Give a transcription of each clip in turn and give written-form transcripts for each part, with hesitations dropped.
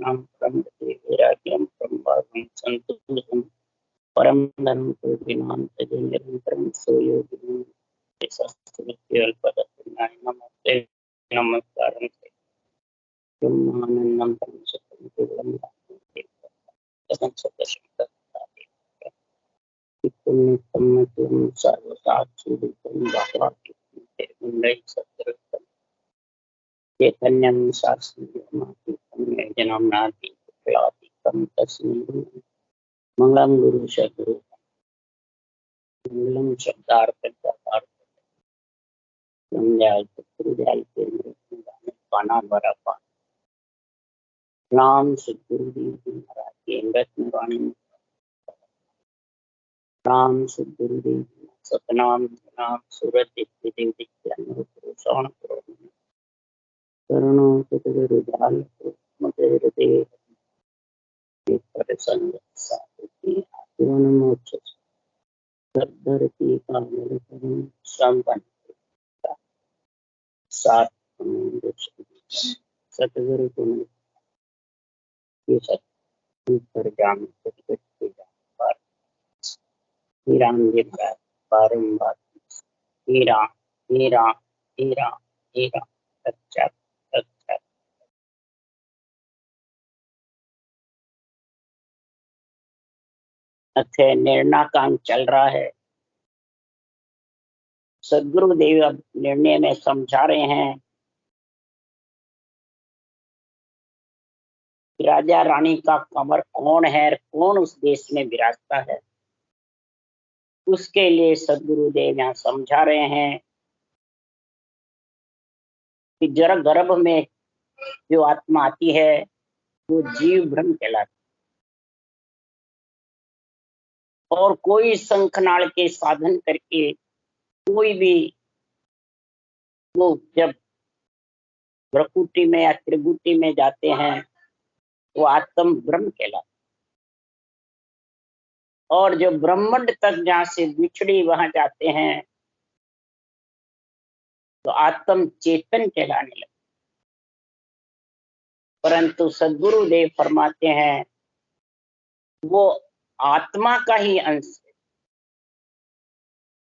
ज्ञानानां परं गति वैराग्यं परं भावं संतोषं परम धर्म को विनाम तजे निरंतरम सो योगिनम शास्त्रज्ञाय नमस्ते नमस्कारं ब्रह्मानंदं परमसत्यं केवलं तदं सत्यं पुण्यतमं सर्वसाक्षिदं भावात्मैः सत्यं चैतन्यं शास्त्रज्ञानातीतं जन्मनाति प्रयातितं तस्मै मंगलम गुरु सद्गुरु मंगलम शब्दार्थ पाना भरा पान राम सद्गुरु देव महाराज के रत्न वाणी राम सद्गुरु देव सतनाम नाम सूरत देव पुरुषाण करुणो सतगुरुदाल मते हृदय प्रसन्न साधु जीवन मोक्ष धरती का निरंतर संपन्न सात सतगुरु को ये सब पर जान श्री राम जी महाराज बारंबार हीरा हीरा हीरा हीरा अच्छा अच्छा अच्छे निर्णाकांक चल रहा है। सदगुरु देव अब निर्णय में समझा रहे हैं राजा रानी का कमर कौन है, कौन उस देश में विराजता है। उसके लिए सदगुरु देव यहाँ समझा रहे हैं कि जरा गर्भ में जो आत्मा आती है वो जीव भ्रम कहलाती है और कोई शंखनाल के साधन करके कोई भी वो जब भ्रकुटी में या त्रिगुटी में जाते हैं वो आत्म ब्रह्म कहलाता और जो ब्रह्मांड तक जहाँ से बिछड़ी वहां जाते हैं तो आत्म चेतन कहलाने लगे। परंतु सद्गुरु देव फरमाते हैं वो आत्मा का ही अंश है,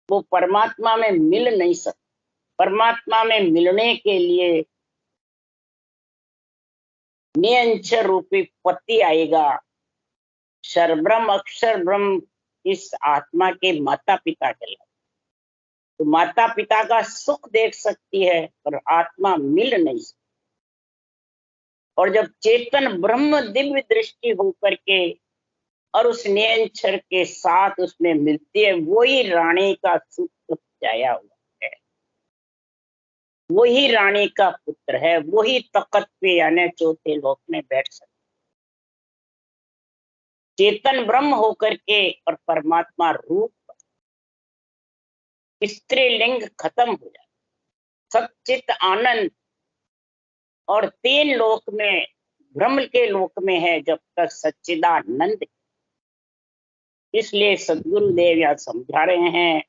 वो परमात्मा में मिल नहीं सकता। परमात्मा में मिलने के लिए निरंतर रूपी पति आएगा। सर्वब्रह्म अक्षर ब्रह्म इस आत्मा के माता पिता कहलाते। तो माता पिता का सुख देख सकती है पर आत्मा मिल नहीं सकती। और जब चेतन ब्रह्म दिव्य दृष्टि होकर के और उस निरंतर के साथ उसमें मिलती है, वही रानी का सुख जाया हुआ है, वही रानी का पुत्र है, वही तख्त पे यानी चौथे लोक में बैठ सकता। चेतन ब्रह्म होकर के और परमात्मा रूप स्त्रीलिंग खत्म हो जाए, सच्चित आनंद और तीन लोक में ब्रह्म के लोक में है जब तक सच्चिदानंद। इसलिए सद्गुरु देव यहाँ समझा रहे हैं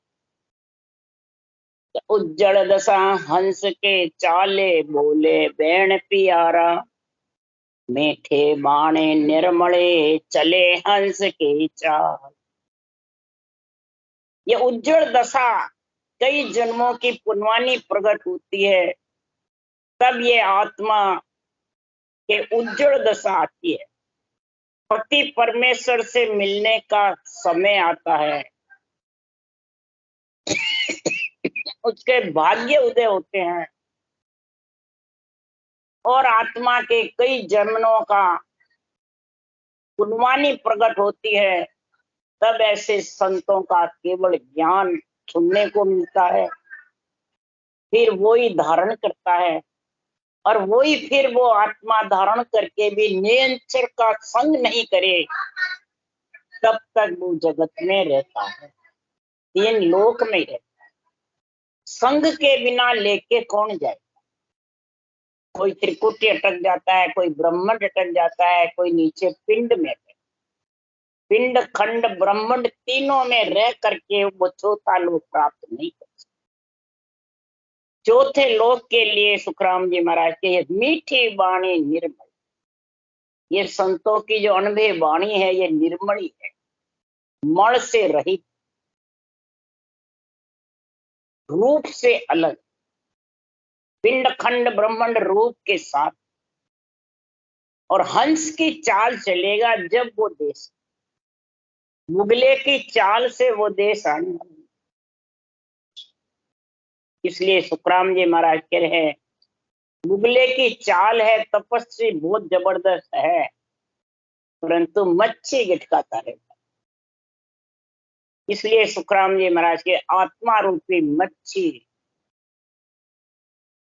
उज्जड़ दशा हंस के चाले बोले बैण पियारा, मीठे बाणे निर्मले चले हंस के चाल। ये उज्जड़ दशा कई जन्मों की पुनवानी प्रकट होती है, तब ये आत्मा के उज्जड़ दशा आती है। पति परमेश्वर से मिलने का समय आता है, उसके भाग्य उदय होते हैं और आत्मा के कई जन्मों का पुनवानी प्रकट होती है। तब ऐसे संतों का केवल ज्ञान सुनने को मिलता है, फिर वही धारण करता है और वही फिर वो आत्मा धारण करके भी निरंतर का संग नहीं करे तब तक वो जगत में रहता है, तीन लोक में रहता है। संग के बिना लेके कौन जाए। कोई त्रिकुटी अटक जाता है, कोई ब्रह्मांड अटक जाता है, कोई नीचे पिंड में, पिंड खंड ब्रह्मांड तीनों में रह करके वो चौथा लोक प्राप्त नहीं कर सकता। चौथे लोक के लिए सुखराम जी महाराज के मीठी वाणी निर्मल, ये संतों की जो अनुभव वाणी है ये निर्मली है, मण से रहित, रूप से अलग, पिंड खंड ब्रह्मांड रूप के साथ, और हंस की चाल चलेगा जब वो देश, मुगले की चाल से वो देश आने वाला। इसलिए सुखराम जी महाराज कह रहे हैं मुगले की चाल है, तपस्वी बहुत जबरदस्त है, परंतु मच्छी गिटकाता रहता। इसलिए सुखराम जी महाराज के आत्मा रूपी मच्छी,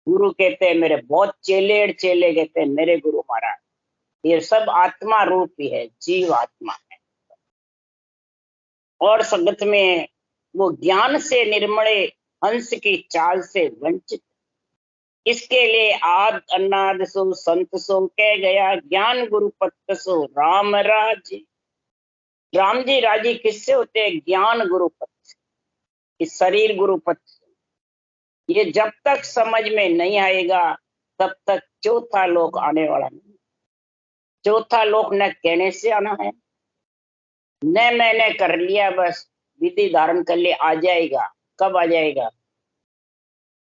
गुरु कहते हैं मेरे बहुत चेले, चेले कहते हैं मेरे गुरु महाराज, ये सब आत्मा रूप ही है, जीव आत्मा है। और संगत में वो ज्ञान से निर्मले हंस की चाल से वंचित, इसके लिए आद अनाद सो संत सो कह गया, ज्ञान गुरु पत्त सो राम राजी। राम जी राजी किससे होते हैं? ज्ञान गुरु पत्त, इस शरीर गुरु पत्त। ये जब तक समझ में नहीं आएगा तब तक चौथा लोक आने वाला नहीं। चौथा लोक न कहने से आना है, न मैंने कर लिया बस विधि धारण कर लिया आ जाएगा। कब आ जाएगा?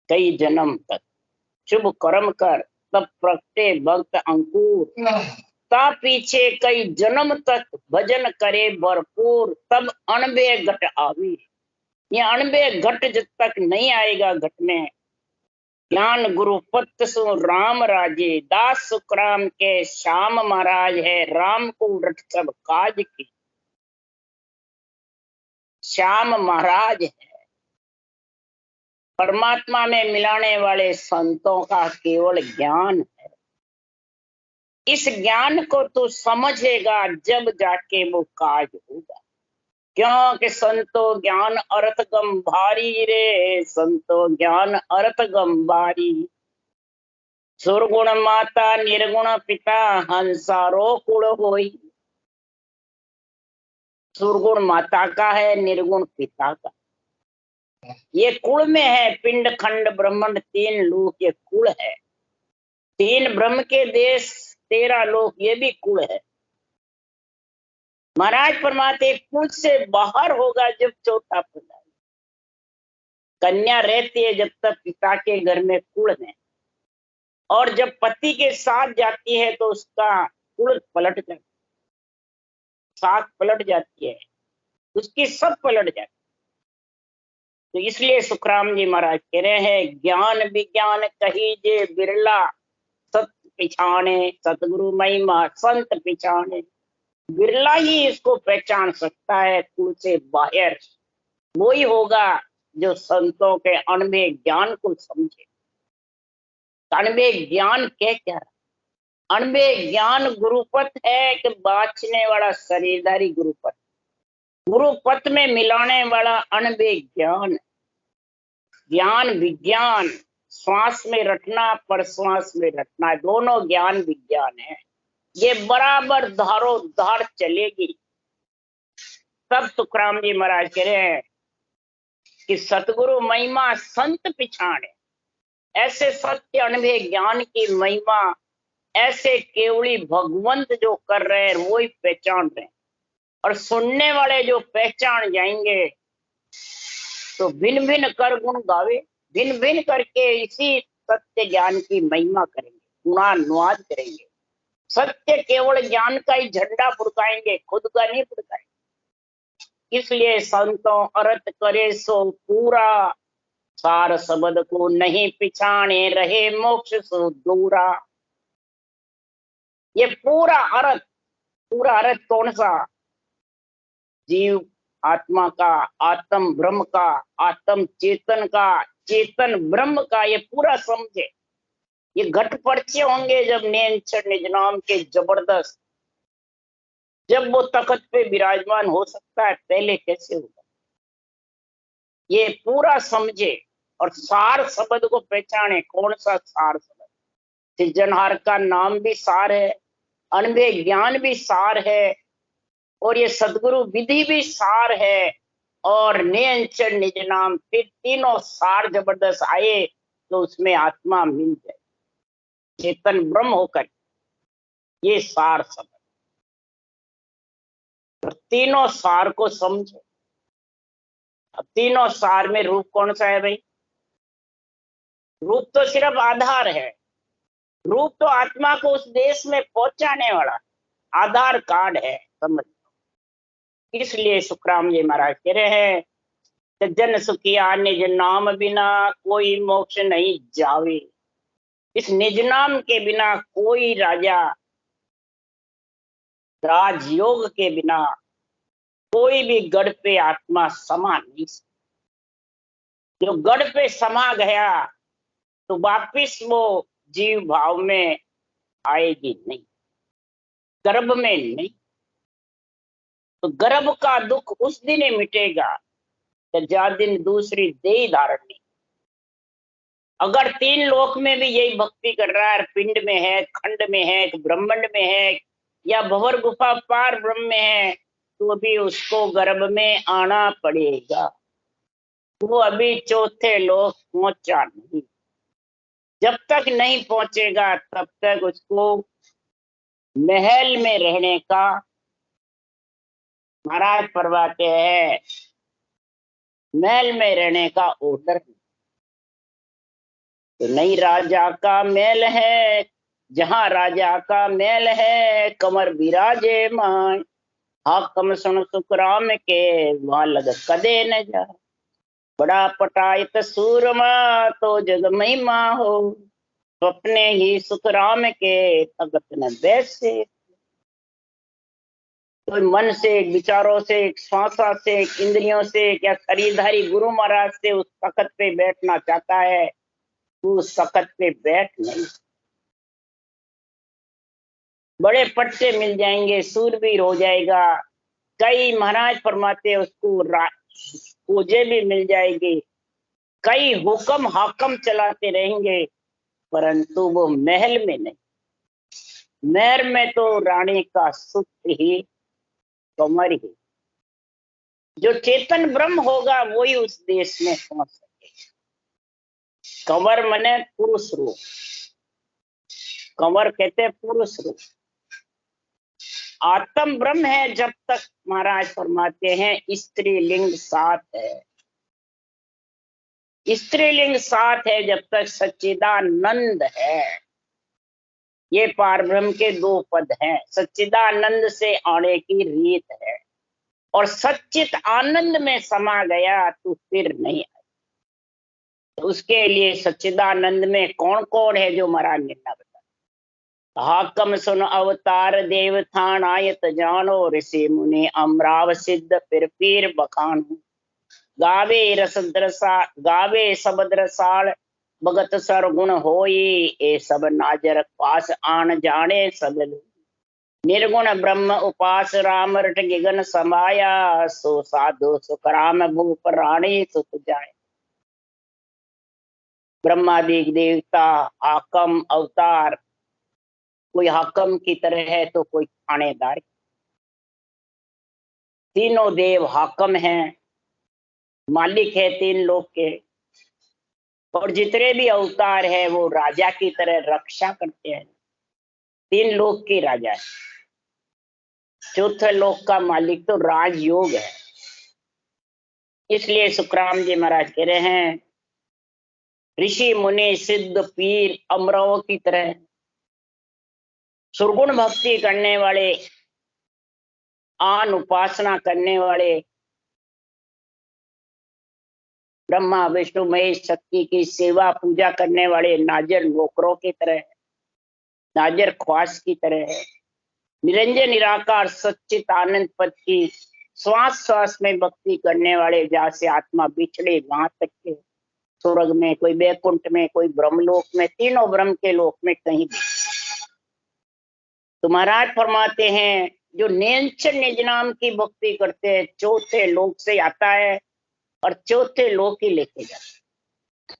कई जन्म तक शुभ कर्म कर तब प्रगटे भक्त अंकुर, ता पीछे कई जन्म तक भजन करे भरपूर, तब अणबे घट आवी। ये अणबे घट जब तक नहीं आएगा घट में, ज्ञान गुरु पत्त सु राम राजे, दास सुखराम के श्याम महाराज है, राम को रट सब काज की, श्याम महाराज है। परमात्मा में मिलाने वाले संतों का केवल ज्ञान है। इस ज्ञान को तू समझेगा जब जाके वो काज होगा, क्योंकि संतो ज्ञान अर्थ गंभारी रे, संतो ज्ञान अर्थ गंभारी। सुरगुण माता निर्गुण पिता, हंसारो कुल होई। सुरगुण माता का है, निर्गुण पिता का, ये कुल में है। पिंड खंड ब्रह्मांड तीन लोक ये कुल है। तीन ब्रह्म के देश 13 लोक ये भी कुल है। महाराज परमात्मा कुल से बाहर होगा जब चौथा पद आए। कन्या रहती है जब तक पिता के घर में कुल में, और जब पति के साथ जाती है तो उसका कुल पलट जाता है, साथ पलट जाती है, उसकी सब पलट जाती है। तो इसलिए सुखराम जी महाराज कह रहे हैं ज्ञान विज्ञान कहीजे बिरला, सत्य पिछाने सतगुरु महिमा संत पिछाने। बिरला ही इसको पहचान सकता है कुल से बाहर, वो ही होगा जो संतों के अणबे ज्ञान को समझे। अणबे ज्ञान क्या? अणबे ज्ञान गुरुपथ है कि बाँचने वाला शरीरधारी गुरुपथ, गुरुपथ में मिलाने वाला अणबे ज्ञान। ज्ञान विज्ञान श्वास में रटना प्रश्वास में रटना, दोनों ज्ञान विज्ञान है। ये बराबर धारो धार चलेगी। तब सुखराम जी महाराज कह रहे हैं कि सतगुरु महिमा संत पिछाड़े। ऐसे सत्य अनुभव ज्ञान की महिमा ऐसे केवली भगवंत जो कर रहे हैं वो ही पहचान रहे हैं, और सुनने वाले जो पहचान जाएंगे तो भिन्न भिन्न कर गुण गावे, भिन्न भिन्न करके इसी सत्य ज्ञान की महिमा करेंगे, गुणानुवाद करेंगे। सत्य केवल ज्ञान का ही झंडा फुड़काएंगे, खुद का नहीं फुड़काएंगे। इसलिए संतों अर्थ करे सो पूरा, सार शब्द को नहीं पिछाने रहे मोक्ष सो दूरा। ये पूरा अर्थ कौन सा? जीव आत्मा का, आत्म ब्रह्म का, आत्म चेतन का, चेतन ब्रह्म का, ये पूरा समझे। ये घट पर्चे होंगे जब नेंचर निज नाम के जबरदस्त, जब वो तख्त पे विराजमान हो सकता है, पहले कैसे होगा? ये पूरा समझे और सार शब्द को पहचाने। कौन सा सार शब्द? सृजनहार का नाम भी सार है, अनुभव ज्ञान भी सार है, और ये सदगुरु विधि भी सार है, और नियंचर निज नाम, फिर तीनों सार जबरदस्त आए तो उसमें आत्मा मिल जाए चेतन ब्रह्म होकर। ये सार समझ, और तीनों सार को समझो। अब तीनों सार में रूप कौन सा है भाई? रूप तो सिर्फ आधार है। रूप तो आत्मा को उस देश में पहुंचाने वाला आधार कार्ड है, समझ। इसलिए सुखराम जी महाराज कह रहे हैं, जन सुखिया निज नाम बिना कोई मोक्ष नहीं जावे। इस निज नाम के बिना कोई राजा, राजयोग के बिना कोई भी गढ़ पे आत्मा समा नहीं सकती। जो गढ़ पे समा गया तो वापिस वो जीव भाव में आएगी नहीं, गर्भ में नहीं। तो गर्भ का दुख उस दिन ही मिटेगा जा दिन दूसरी देह धारण नहीं। अगर तीन लोक में भी यही भक्ति कर रहा है, पिंड में है, खंड में है, ब्रह्मांड में है, या भंवर गुफा पार ब्रह्म में है, तो भी उसको गर्भ में आना पड़ेगा। वो अभी चौथे लोक पहुंचा नहीं। जब तक नहीं पहुंचेगा तब तक उसको महल में रहने का, महाराज फरमाते हैं, महल में रहने का ऑर्डर। तो नहीं राजा का महल है, जहां राजा का महल है, कमर विराजे माय। हाकम सुन सुखराम के, वहां लग कदे न जा। बड़ा पटायत सूरमा तो जग महिमा हो, स्वप्ने ही सुखराम के तगत न बैसे। तो मन से, विचारों से, श्वासा से, इंद्रियों से, क्या शरीरधारी गुरु महाराज से उस तख्त पे बैठना चाहता है, उस तख्त पे बैठ नहीं। बड़े पट्टे मिल जाएंगे, सूरवीर हो जाएगा, कई महाराज फरमाते उसको पूजे भी मिल जाएगी, कई हुक्म हाकम चलाते रहेंगे, परंतु वो महल में नहीं। महल में तो रानी का सुख ही, कमर ही। जो चेतन ब्रह्म होगा वही उस देश में पहुंच सके। कंवर मने पुरुष रूप, कंवर कहते हैं पुरुष रूप। आत्म ब्रह्म है जब तक, महाराज फरमाते हैं स्त्रीलिंग साथ है। स्त्रीलिंग साथ है जब तक सच्चिदानंद है। ये पार ब्रह्म के दो पद हैं। सच्चिदानंद से आने की रीत है, और सच्चित आनंद में समा गया तो फिर नहीं आया। तो उसके लिए सच्चिदानंद में कौन कौन है, जो महाराज ने बता। हाकम सुन अवतार देव थान आयत जानो, ऋषि मुनि अमराव सिद्ध फिर पीर बखानो। गावे रस दरसा, गावे सब दरसाल, भगत सरगुण होई, ए सब नाजर पास आन जाने सब लोग। निर्गुण ब्रह्म उपास राम रट गिगन समाया, सो साधु सुखराम भूप रानी सुत जाए। ब्रह्मादि देवता हाकम अवतार, कोई हाकम की तरह है तो कोई थानेदार। तीनों देव हाकम हैं, मालिक है तीन लोग के, और जितने भी अवतार है वो राजा की तरह रक्षा करते हैं। तीन लोग के राजा है, चौथे लोक का मालिक तो राजयोग है। इसलिए सुखराम जी महाराज कह रहे हैं, ऋषि मुनि सिद्ध पीर अमरों की तरह सुरगुण भक्ति करने वाले, आन उपासना करने वाले, ब्रह्मा विष्णु महेश शक्ति की सेवा पूजा करने वाले नाजर नौकरों की तरह, नाजर ख्वास की तरह है। निरंजन निराकार सच्चित आनंद पद की श्वास श्वास में भक्ति करने वाले, जहाँ से आत्मा बिछड़े वहां तक के, स्वर्ग में, कोई बैकुंठ में, कोई ब्रह्मलोक में, तीनों ब्रह्म के लोक में कहीं भी। तो महाराज फरमाते हैं, जो निरंजन निज नाम की भक्ति करते हैं, चौथे लोक से आता है और चौथे लोक ही लेके जाता है।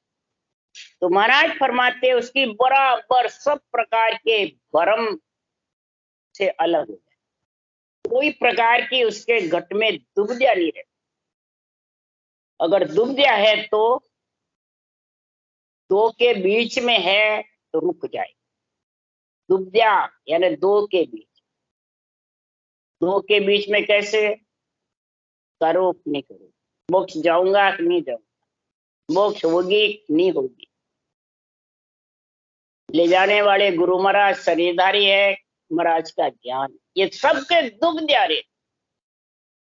तो महाराज फरमाते हैं, उसकी बराबर सब प्रकार के भ्रम से अलग हो जाए। कोई प्रकार की उसके घट में दुविधा नहीं रहती। अगर दुविधा है तो दो के बीच में है तो रुक जाए, दुब्या यानी दो के बीच, दो के बीच में कैसे करो कि नहीं करो, मोक्ष जाऊंगा कि नहीं जाऊंगा, मोक्ष होगी कि नहीं होगी। ले जाने वाले गुरु महाराज शरीरधारी है, महाराज का ज्ञान, ये सबके दुख द्यारे।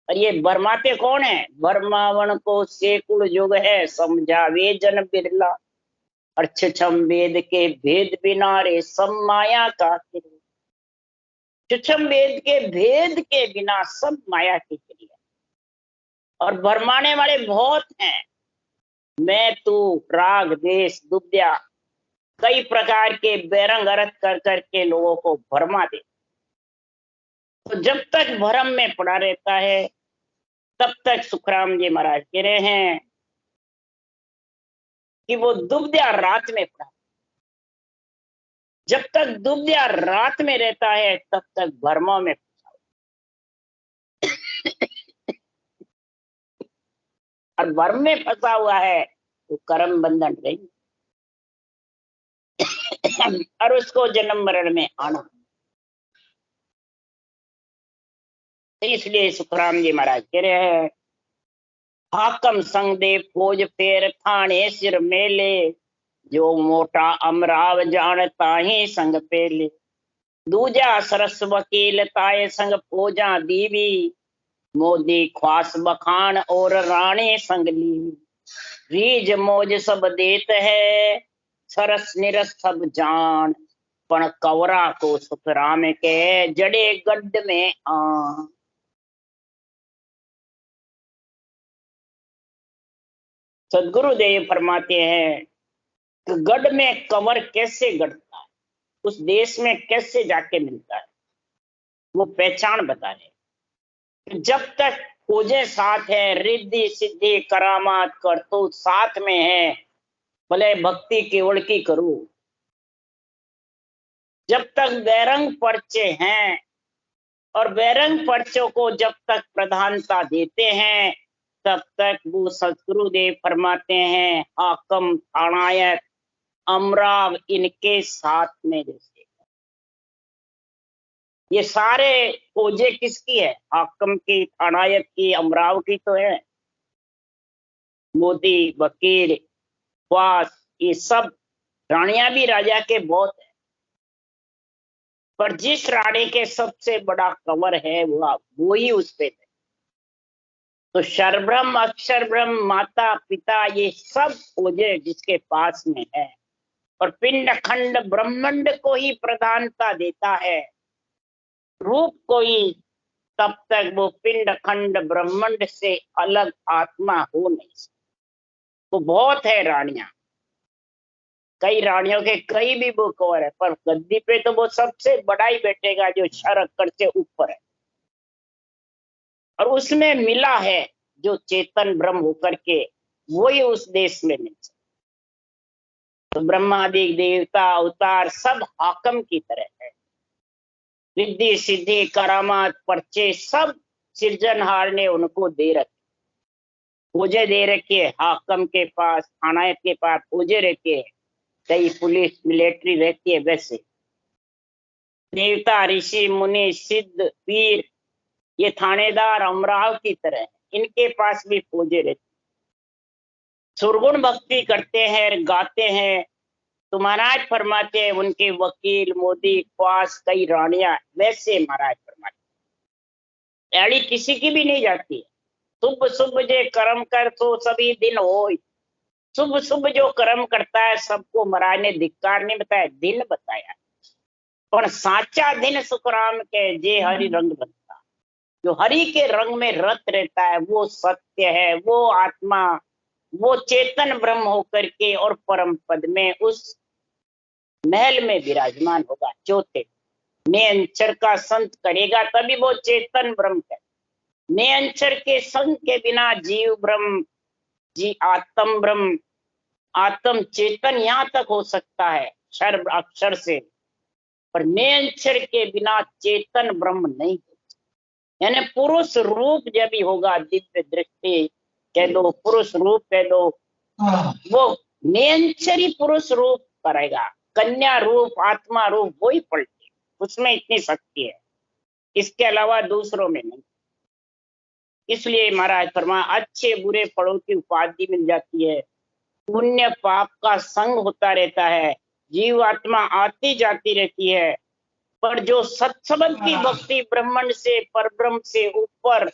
और ये बरमाते कौन है? बरमावन को सेकुल युग है, समझावे जन बिरला। और छछम वेद के भेद बिना रे सब माया का क्रिया। छछम वेद के भेद के बिना सब माया की क्रिया। और भरमाने वाले बहुत हैं, मैं तू, राग देश दुब्या, कई प्रकार के बेरंग अर्थ कर करके लोगों को भरमा दे। तो जब तक भरम में पड़ा रहता है तब तक सुखराम जी महाराज कह रहे हैं कि वो दुब्या रात में पड़ा। जब तक दुब्या रात में रहता है तब तक भरमों में फंसा। और भरम में फंसा हुआ है तो कर्म बंधन नहीं, और उसको जन्म मरण में आना। इसलिए सुखराम जी महाराज कह रहे हैं, हाकम संग दे फौज फेर थाने सिर मेले, जो मोटा अमराव जानता ही संग पेले। दूजा सरस वकील ताए संग फौजा दीवी, मोदी ख्वास बखान और रानी संग ली। रीज मौज सब देत है, सरस निरस सब जान, पण कवरा को सुखराम के जड़े गड्ढ में आ। सदगुरुदेव फरमाते हैं कि गढ़ में कंवर कैसे गढ़ता है, उस देश में कैसे जाके मिलता है, वो पहचान बता रहे। जब तक खोजे साथ है, रिद्धि सिद्धि करामात कर तो साथ में है, भले भक्ति केवल की करूं। जब तक बैरंग पर्चे हैं, और बैरंग पर्चों को जब तक प्रधानता देते हैं तब तक वो सदगुरुदेव फरमाते हैं, हाकम थानायक अमराव इनके साथ में जैसे। ये सारे फौजे किसकी है? हाकम की, थानायक की, अमराव की तो है। मोदी, वकील, ख्वास, ये सब रानियां भी राजा के बहुत है, पर जिस रानी के सबसे बड़ा कंवर है वो ही उस पे है। तो शरब्रह्म, अक्षर ब्रह्म, माता पिता, ये सब फौजे जिसके पास में है, और पिंड खंड ब्रह्मांड को ही प्रधानता देता है, रूप को ही, तब तक वो पिंड खंड ब्रह्मांड से अलग आत्मा हो नहीं सकती। वो बहुत है रानियां, कई रानियों के कई भी वो कंवर है, पर गद्दी पे तो वो सबसे बड़ा ही बैठेगा जो शर अक्कर से ऊपर है, और उसमें मिला है जो चेतन ब्रह्म होकर के, वही उस देश में मिल सकता। तो ब्रह्मादि देवता अवतार सब हाकम की तरह है, रिद्धि सिद्धि करामात पर्चे सब सृजनहार ने उनको दे रखे, फौजे दे रखे। हाकम के पास, थानायत के पास फौजे रहती है, कई पुलिस मिलिट्री रहती है। वैसे देवता, ऋषि, मुनि, सिद्ध, पीर, ये थानेदार अमराव की तरह है, इनके पास भी फौजे रहती। सुरगुण भक्ति करते हैं, गाते हैं, तो महाराज फरमाते हैं उनके वकील, मोदी, ख्वास, कई रानियां। वैसे महाराज फरमाते एड़ी किसी की भी नहीं जाती है। शुभ शुभ जे कर्म कर तो सभी दिन हो, शुभ शुभ जो कर्म करता है सबको महाराज ने धिक्कार नहीं बताया, दिन बताया। पर साचा दिन सुखराम के जे हरि रंग बनता, जो हरि के रंग में रत रहता है, वो सत्य है, वो आत्मा, वो चेतन ब्रह्म होकर के और परम पद में उस महल में विराजमान होगा। चौथे निअंचर का संत करेगा तभी वो चेतन ब्रह्म है। निअंचर के संग के बिना जीव ब्रह्म, जी आत्म ब्रह्म, आत्म चेतन यहाँ तक हो सकता है क्षर अक्षर से, पर निअंचर के बिना चेतन ब्रह्म नहीं। यानी पुरुष रूप जब भी होगा, दिव्य दृष्टि कह दो, पुरुष रूप कह दो, वो निअंचरी पुरुष रूप करेगा, कन्या रूप, आत्मा रूप वही पलटे। उसमें इतनी शक्ति है, इसके अलावा दूसरों में नहीं। इसलिए महाराज फरमा अच्छे बुरे फलों की उपाधि मिल जाती है, पुण्य पाप का संग होता रहता है, जीवात्मा आती जाती रहती है, पर जो सत्संग की भक्ति ब्रह्मंड से परब्रह्म से ऊपर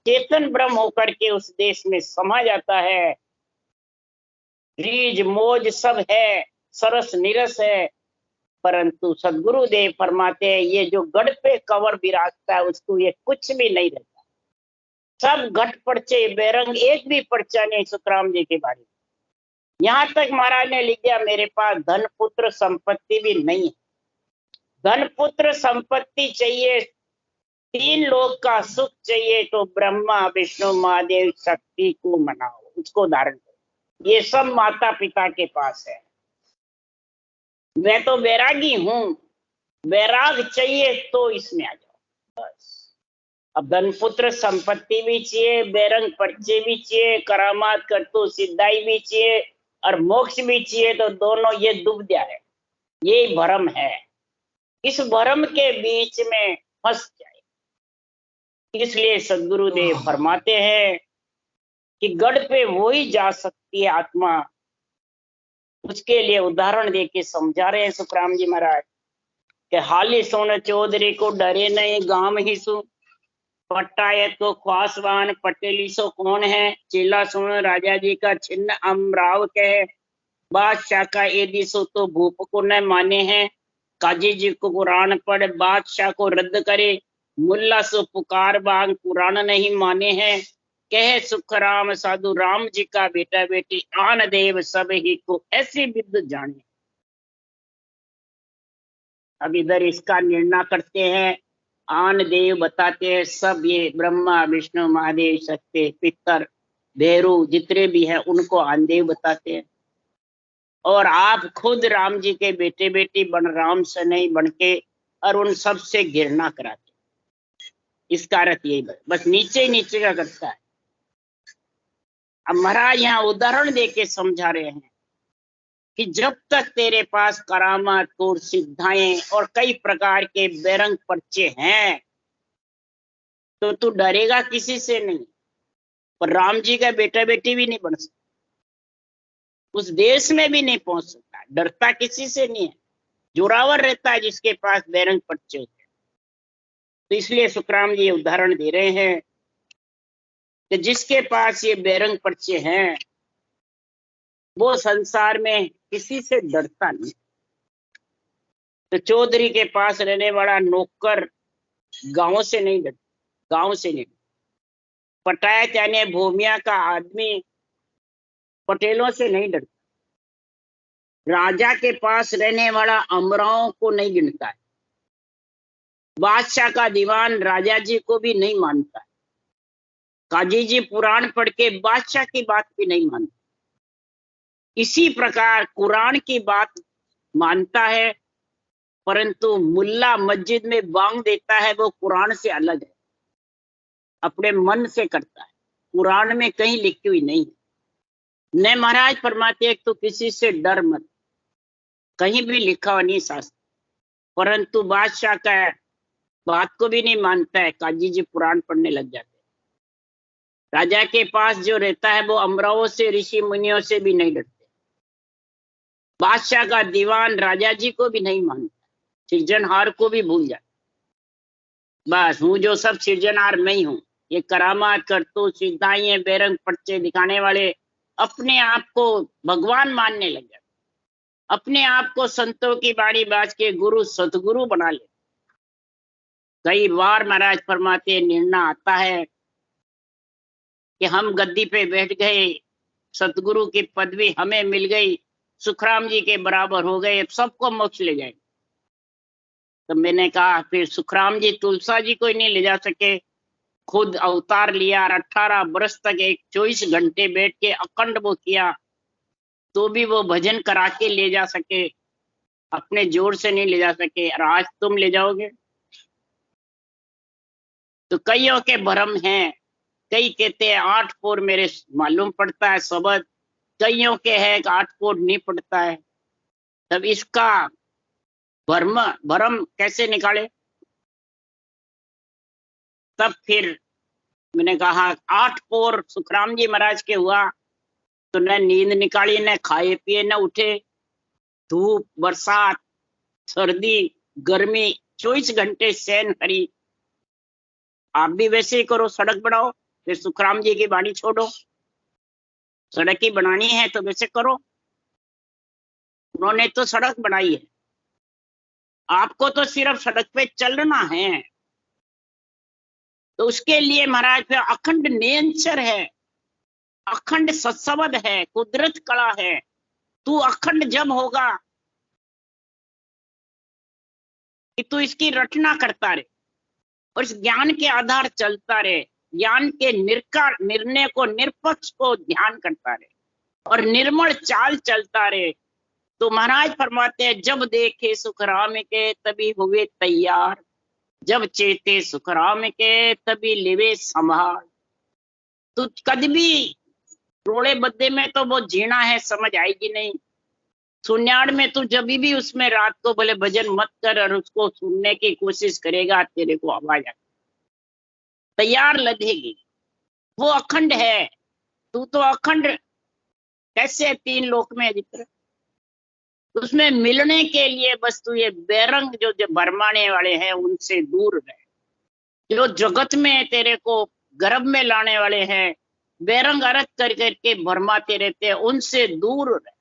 चेतन ब्रह्म होकर के उस देश में समा जाता है, रीज मौज सब है, सरस निरस है, परंतु सदगुरु देव फरमाते हैं ये जो गढ़ पे कवर विराजता है उसको ये कुछ भी नहीं रहता। सब घट पर्चे बेरंग, एक भी पर्चा नहीं सुखराम जी के बारे में। यहाँ तक महाराज ने लिख दिया मेरे पास धन पुत्र संपत्ति भी नहीं है। धन पुत्र संपत्ति चाहिए, तीन लोक का सुख चाहिए तो ब्रह्मा विष्णु महादेव शक्ति को मनाओ, उसको धारण करो। ये सब माता पिता के पास है। मैं तो वैरागी हूं, वैराग चाहिए तो इसमें आ जाओ बस। अब धन पुत्र संपत्ति भी चाहिए, बेरंग पर्चे भी चाहिए, करामात करतू सिद्धाई भी चाहिए और मोक्ष भी चाहिए, तो दोनों ये दुविधा है, ये भ्रम है। इस भ्रम के बीच में फंस जाए। इसलिए सदगुरुदेव फरमाते हैं कि गढ़ पे वो ही जा सकती है आत्मा। उसके लिए उदाहरण देके समझा रहे हैं सुखराम जी महाराज कि हाली सोन चौधरी को डरे नहीं गांव ही सु, पट्टायत को ख्वासवान पटेली सो कौन है, चेला सुन राजा जी का छिन्न अमराव कहे, बादशाह का एदी सो तो भूप को न माने हैं, काजी जी को कुरान पढ़ बादशाह को रद्द करे, मुल्ला सो पुकार बाग कुरान नहीं माने हैं, कहे सुखराम साधु राम जी का बेटा बेटी आन देव सब ही को ऐसी विद्य जाने। अब इधर इसका निर्णय करते हैं, आन देव बताते हैं सब ये ब्रह्मा विष्णु महादेव शक्ति पितर भैरू जितने भी हैं उनको आन देव बताते हैं। और आप खुद राम जी के बेटे बेटी बन राम से नहीं बन के और उन सब से घृणा कराते। इसका अर्थ यही बस नीचे नीचे का करता है। अब महाराज यहाँ उदाहरण देके समझा रहे हैं कि जब तक तेरे पास करामात और सिद्धाएं और कई प्रकार के बेरंग पर्चे हैं तो तू डरेगा किसी से नहीं, पर राम जी का बेटा बेटी भी नहीं बन सकता, उस देश में भी नहीं पहुंच सकता, डरता किसी से नहीं है, जोरावर रहता है जिसके पास बेरंग पर्चे होते हैं। तो इसलिए सुखराम जी उदाहरण दे रहे हैं कि जिसके पास ये बेरंग पर्चे हैं वो संसार में किसी से डरता नहीं। तो चौधरी के पास रहने वाला नौकर गांव से नहीं डरता, गांव से नहीं। पटायत यानी भूमिया का आदमी पटेलों से नहीं डरता। राजा के पास रहने वाला अमराओं को नहीं गिनता है। बादशाह का दीवान राजा जी को भी नहीं मानता है। काजी जी पुराण पढ़ के बादशाह की बात भी नहीं मानता। इसी प्रकार कुरान की बात मानता है, परंतु मुल्ला मस्जिद में बांग देता है वो कुरान से अलग है, अपने मन से करता है, कुरान में कहीं लिखी हुई नहीं है। न महाराज फरमाते हैं तो किसी से डर मत, कहीं भी लिखा हुआ नहीं शास्त्र, परंतु बादशाह का बात को भी नहीं मानता है। काजी जी पुराण पढ़ने लग जाते हैं। राजा के पास जो रहता है वो अमराओं से ऋषि मुनियों से भी नहीं डरते। बादशाह का दीवान राजा जी को भी नहीं मानता, सृजनहार को भी भूल जाता। बस हूँ जो सब सृजनहार मैं ही हूँ। ये करामात करतूत सिद्धाई बेरंग पर्चे दिखाने वाले अपने आप को भगवान मानने लग जाते, अपने आप को संतों की बाणी बाज के गुरु सतगुरु बना ले। कई बार महाराज फरमाते निर्णय आता है कि हम गद्दी पे बैठ गए, सतगुरु की पदवी हमें मिल गई, सुखराम जी के बराबर हो गए, सबको मोक्ष ले जाएंगे। तो मैंने कहा फिर सुखराम जी तुलसा जी को ही नहीं ले जा सके, खुद अवतार लिया और 18 वर्ष तक 24 घंटे बैठ के अखंड वो किया, तो भी वो भजन करा के ले जा सके, अपने जोर से नहीं ले जा सके, और आज तुम ले जाओगे। तो कईयों के भ्रम हैं, कई कहते हैं 8 पोर मेरे मालूम पड़ता है शब्द, कईयों के है 8 पोर नहीं पड़ता है। तब इसका भरम कैसे निकाले? तब फिर मैंने कहा 8 पोर सुखराम जी महाराज के हुआ तो न नींद निकाली, न खाए पिए, न उठे। धूप, बरसात, सर्दी, गर्मी, 24 घंटे सहन करी। आप भी वैसे ही करो, सड़क बनाओ, फिर सुखराम जी की वाणी छोड़ो। सड़क ही बनानी है तो वैसे करो। उन्होंने तो सड़क बनाई है, आपको तो सिर्फ सड़क पे चलना है। तो उसके लिए महाराज फिर अखंड नियंचर है, अखंड सत्सवद है, कुदरत कला है। तू अखंड जब होगा कि तू इसकी रचना करता रहे और इस ज्ञान के आधार चलता रहे, ज्ञान के निर्णय को, निष्पक्ष को ध्यान करता रहे और निर्मल चाल चलता रहे। तो महाराज फरमाते हैं, जब देखे सुखराम के तभी हुए तैयार, जब चेते सुखराम के तभी लिवे संभाल। तू कभी भी रोड़े बद्दे में तो वो जीना है, समझ आएगी नहीं। सुन्याड़ में तू जब भी उसमें रात को भले भजन मत कर और उसको सुनने की कोशिश करेगा, तेरे को आवाज आएगी, तैयार लगेगी। वो अखंड है, तू तो अखंड कैसे 3 लोक में जिक्र। उसमें मिलने के लिए बस तू ये बेरंग जो भरमाने वाले हैं उनसे दूर रहे, जो जगत में तेरे को गर्भ में लाने वाले हैं, बेरंग अर्थ कर करके भरमाते रहते हैं, उनसे दूर रहे।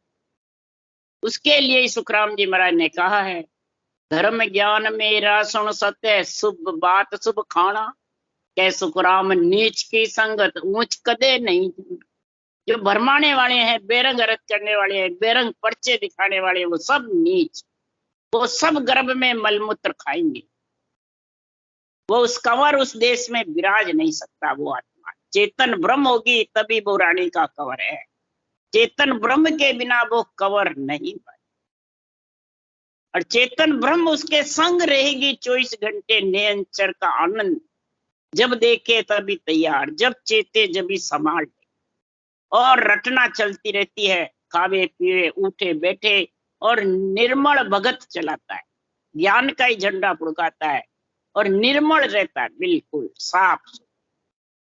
उसके लिए सुखराम जी महाराज ने कहा है, धर्म ज्ञान मेरा सुन सत्य, शुभ बात शुभ खाना, कै सुखराम नीच की संगत ऊंच कदे नहीं। जो भरमाने वाले हैं, बेरंग अर्थ करने वाले हैं, बेरंग पर्चे दिखाने वाले, वो सब नीच, वो सब गर्भ में मलमूत्र खाएंगे। वो उस कंवर उस देश में विराज नहीं सकता। वो आत्मा चेतन ब्रह्म होगी तभी वो रानी का कंवर है। चेतन ब्रह्म के बिना वो कंवर नहीं बने। और चेतन ब्रह्म उसके संग रहेगी 24 घंटे, निरंतर का आनंद। जब देखे तभी तैयार, जब चेते जब संभाल। और रटना चलती रहती है, खावे पीवे उठे बैठे, और निर्मल भगत चलाता है, ज्ञान का ही झंडा फुड़काता है और निर्मल रहता है, बिल्कुल साफ।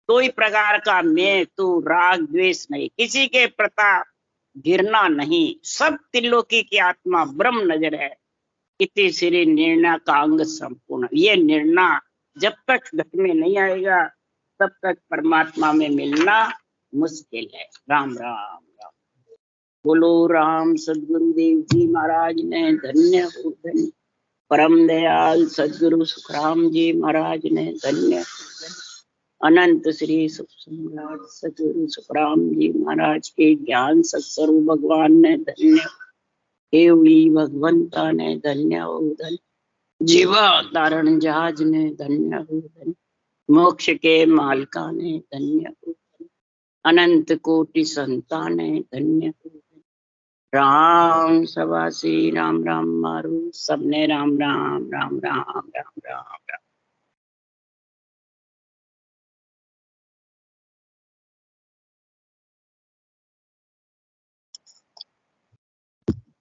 कोई प्रकार का मैं तू राग द्वेष नहीं, किसी के प्रति घृणा नहीं, सब त्रिलोकी की आत्मा ब्रह्म नजर है। इति श्री निर्णय का अंग संपूर्ण। ये निर्णय जब तक घट में नहीं आएगा तब तक परमात्मा में मिलना मुश्किल है। राम राम राम। बोलो राम सदगुरुदेव जी महाराज ने धन्य हो, धन्य। परम दयाल सदगुरु सुखराम जी महाराज ने धन्य हो। अनंत श्री सुख सम्राट सदगुरु सुखराम जी महाराज के ज्ञान सत्स्वरूप भगवान ने धन्य, केवली भगवंता ने धन्य हो, धन्य। जीवा धारण जहाज ने धन्य हो, धन्य। मोक्ष के मालका ने धन्य हो, अनंत कोटि संतान है धन्य हो। राम सवासी राम राम मारू, सबने राम राम राम राम राम राम।